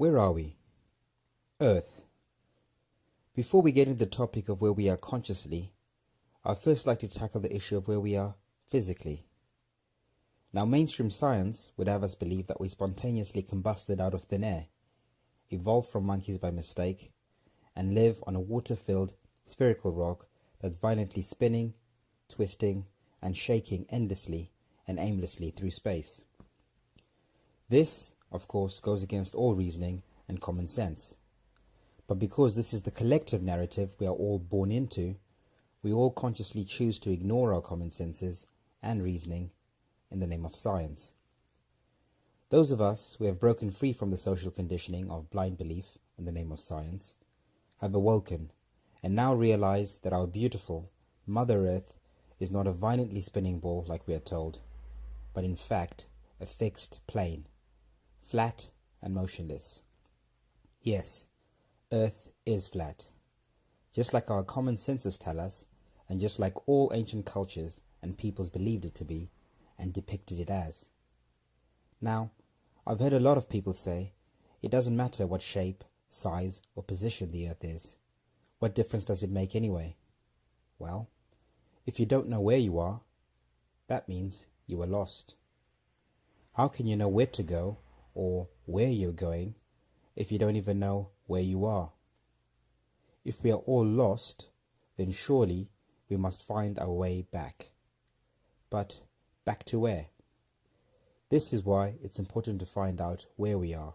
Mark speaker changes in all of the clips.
Speaker 1: Where are we? Earth. Before we get into the topic of where we are consciously, I'd first like to tackle the issue of where we are physically. Now, mainstream science would have us believe that we spontaneously combusted out of thin air, evolved from monkeys by mistake, and live on a water-filled spherical rock that's violently spinning, twisting, and shaking endlessly and aimlessly through space. This, of course, goes against all reasoning and common sense. But because this is the collective narrative we are all born into, we all consciously choose to ignore our common senses and reasoning in the name of science. Those of us who have broken free from the social conditioning of blind belief in the name of science have awoken and now realize that our beautiful Mother Earth is not a violently spinning ball like we are told, but in fact a fixed plane, flat and motionless. Yes, Earth is flat, just like our common senses tell us, and just like all ancient cultures and peoples believed it to be and depicted it as. Now, I've heard a lot of people say, it doesn't matter what shape, size, or position the Earth is. What difference does it make anyway? Well, if you don't know where you are, that means you are lost. How can you know where to go or where you're going if you don't even know where you are? If we are all lost, then surely we must find our way back. But back to where? This is why it's important to find out where we are,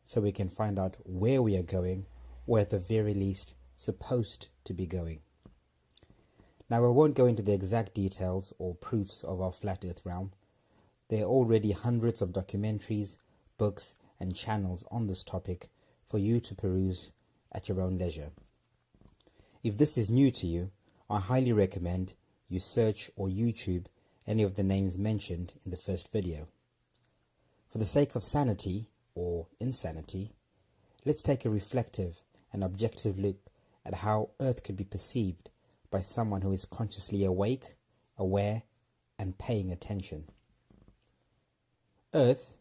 Speaker 1: so we can find out where we are going, or at the very least, supposed to be going. Now, I won't go into the exact details or proofs of our flat earth realm. There are already hundreds of documentaries, books, and channels on this topic for you to peruse at your own leisure. If this is new to you, I highly recommend you search or YouTube any of the names mentioned in the first video. For the sake of sanity, or insanity, let's take a reflective and objective look at how Earth could be perceived by someone who is consciously awake, aware, and paying attention. Earth,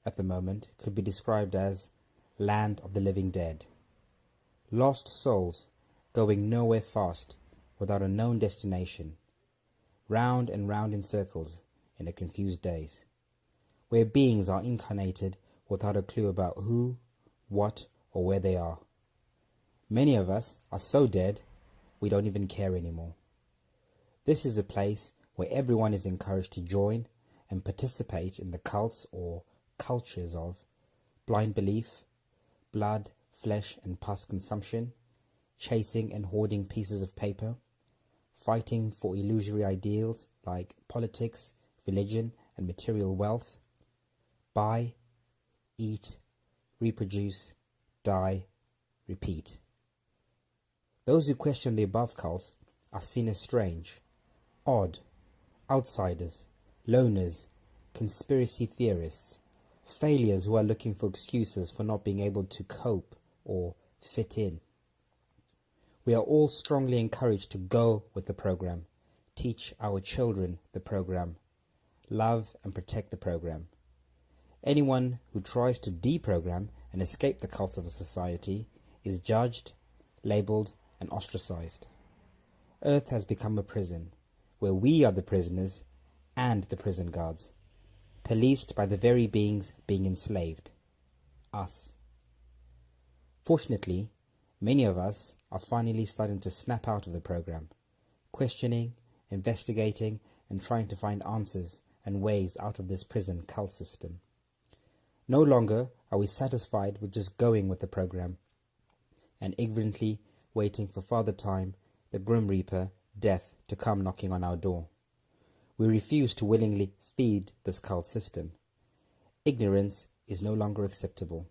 Speaker 1: at the moment, could be described as land of the living dead. Lost souls going nowhere fast without a known destination, round and round in circles in a confused daze, where beings are incarnated without a clue about who, what, or where they are. Many of us are so dead we don't even care anymore. This is a place where everyone is encouraged to join and participate in the cults or cultures of blind belief, blood, flesh and pus consumption, chasing and hoarding pieces of paper, fighting for illusory ideals like politics, religion and material wealth, buy, eat, reproduce, die, repeat. Those who question the above cults are seen as strange, odd, outsiders, loners, conspiracy theorists, failures who are looking for excuses for not being able to cope or fit in. We are all strongly encouraged to go with the program, teach our children the program, love and protect the program. Anyone who tries to deprogram and escape the cults of a society is judged, labelled and ostracized. Earth has become a prison, where we are the prisoners and the prison guards, policed by the very beings being enslaved, us. Fortunately, many of us are finally starting to snap out of the program, questioning, investigating, and trying to find answers and ways out of this prison cult system. No longer are we satisfied with just going with the program and ignorantly waiting for Father Time, the Grim Reaper, Death, to come knocking on our door. We refuse to willingly feed this cult system. Ignorance is no longer acceptable.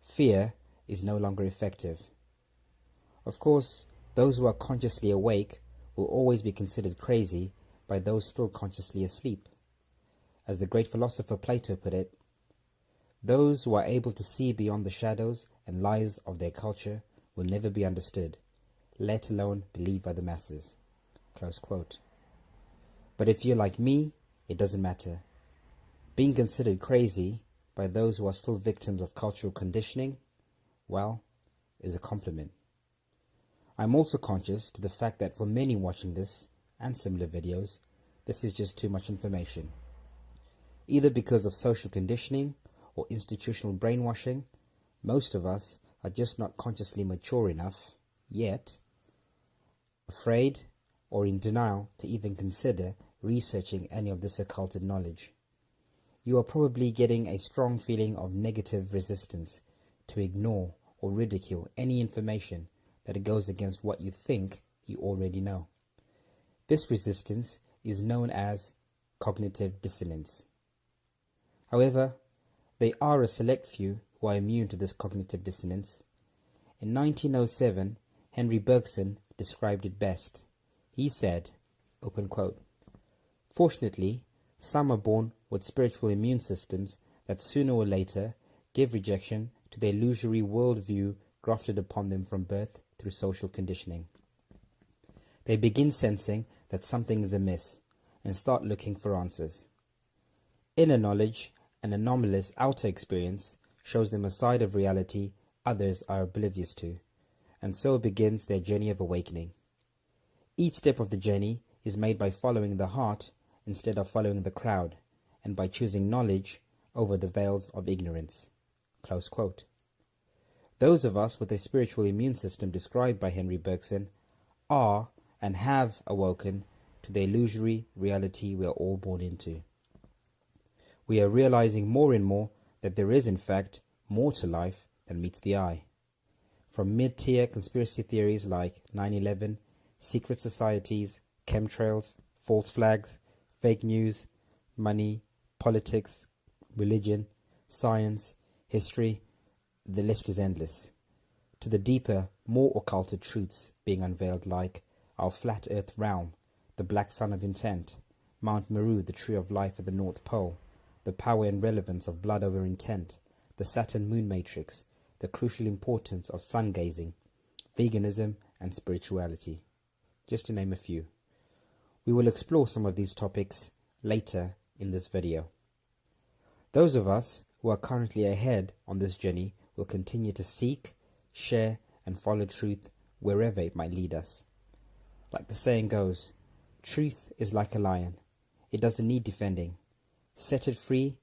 Speaker 1: Fear is no longer effective. Of course, those who are consciously awake will always be considered crazy by those still consciously asleep. As the great philosopher Plato put it, those who are able to see beyond the shadows and lies of their culture will never be understood, let alone believed by the masses. Close quote. But if you're like me, it doesn't matter. Being considered crazy by those who are still victims of cultural conditioning, well, is a compliment. I'm also conscious to the fact that for many watching this and similar videos, this is just too much information. Either because of social conditioning or institutional brainwashing, most of us are just not consciously mature enough, yet, afraid or in denial to even consider researching any of this occulted knowledge. You are probably getting a strong feeling of negative resistance to ignore or ridicule any information that goes against what you think you already know. This resistance is known as cognitive dissonance. However, there are a select few who are immune to this cognitive dissonance. In 1907, Henry Bergson described it best. He said, open quote, "Fortunately, some are born with spiritual immune systems that sooner or later give rejection to the illusory worldview grafted upon them from birth through social conditioning. They begin sensing that something is amiss and start looking for answers. Inner knowledge and anomalous outer experience shows them a side of reality others are oblivious to, and so begins their journey of awakening. Each step of the journey is made by following the heart instead of following the crowd, and by choosing knowledge over the veils of ignorance." Close quote. Those of us with a spiritual immune system described by Henry Bergson are and have awoken to the illusory reality we are all born into. We are realizing more and more that there is in fact more to life than meets the eye. From mid-tier conspiracy theories like 9/11, secret societies, chemtrails, false flags, fake news, money, politics, religion, science, history, the list is endless, to the deeper, more occulted truths being unveiled like our flat earth realm, the black sun of intent, Mount Meru, the tree of life at the North Pole, the power and relevance of blood over intent, the Saturn moon matrix, the crucial importance of sun gazing, veganism and spirituality, just to name a few. We will explore some of these topics later in this video. Those of us who are currently ahead on this journey will continue to seek, share and follow truth wherever it might lead us. Like the saying goes, truth is like a lion. It doesn't need defending. Set it free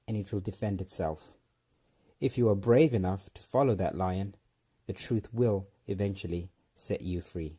Speaker 1: and it will defend itself. If you are brave enough to follow that lion, the truth will eventually set you free.